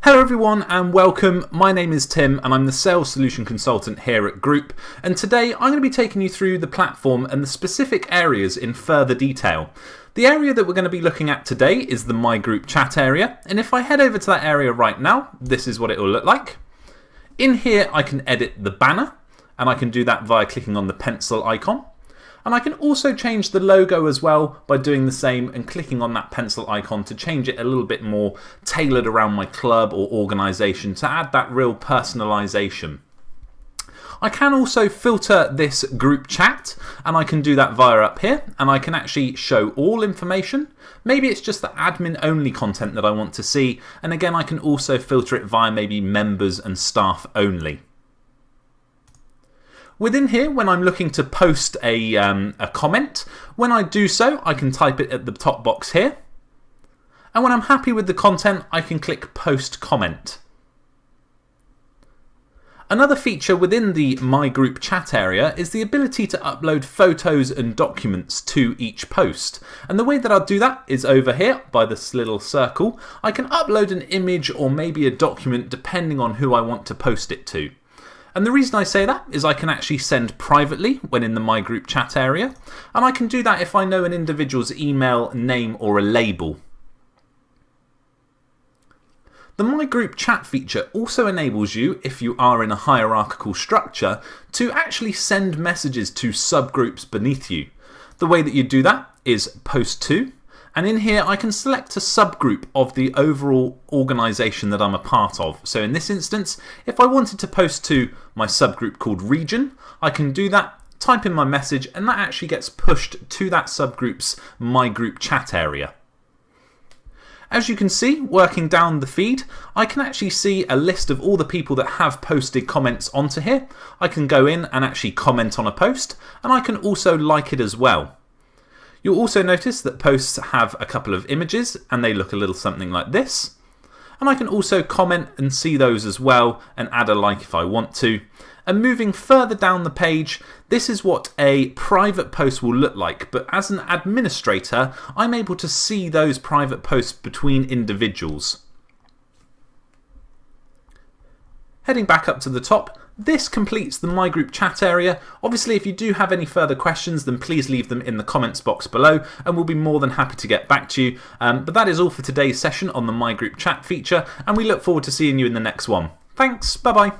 Hello everyone and welcome. My name is Tim and I'm the Sales Solution Consultant here at Groop, and today I'm going to be taking you through the platform and the specific areas in further detail. The area that we're going to be looking at today is the My Group Chat area, and if I head over to that area right now, this is what it will look like. In here I can edit the banner, and I can do that via clicking on the pencil icon. And I can also change the logo as well by doing the same and clicking on that pencil icon to change it a little bit more tailored around my club or organisation to add that real personalisation. I can also filter this group chat, and I can do that via up here, and I can actually show all information. Maybe it's just the admin only content that I want to see, and again I can also filter it via maybe members and staff only. Within here, when I'm looking to post a comment, when I do so, I can type it at the top box here. And when I'm happy with the content, I can click Post Comment. Another feature within the My Group Chat area is the ability to upload photos and documents to each post. And the way that I'll do that is over here by this little circle. I can upload an image or maybe a document depending on who I want to post it to. And the reason I say that is I can actually send privately when in the My Group Chat area, and I can do that if I know an individual's email, name or a label. The My Group Chat feature also enables you, if you are in a hierarchical structure, to actually send messages to subgroups beneath you. The way that you do that is Post To, and in here I can select a subgroup of the overall organisation that I'm a part of. So in this instance, if I wanted to post to my subgroup called Region, I can do that, type in my message, and that actually gets pushed to that subgroup's My Group Chat area. As you can see, working down the feed, I can actually see a list of all the people that have posted comments onto here. I can go in and actually comment on a post, and I can also like it as well. You'll also notice that posts have a couple of images and they look a little something like this. And I can also comment and see those as well and add a like if I want to. And moving further down the page, this is what a private post will look like. But as an administrator, I'm able to see those private posts between individuals. Heading back up to the top, this completes the My Group Chat area. Obviously, if you do have any further questions, then please leave them in the comments box below and we'll be more than happy to get back to you. But that is all for today's session on the My Group Chat feature, and we look forward to seeing you in the next one. Thanks, bye bye.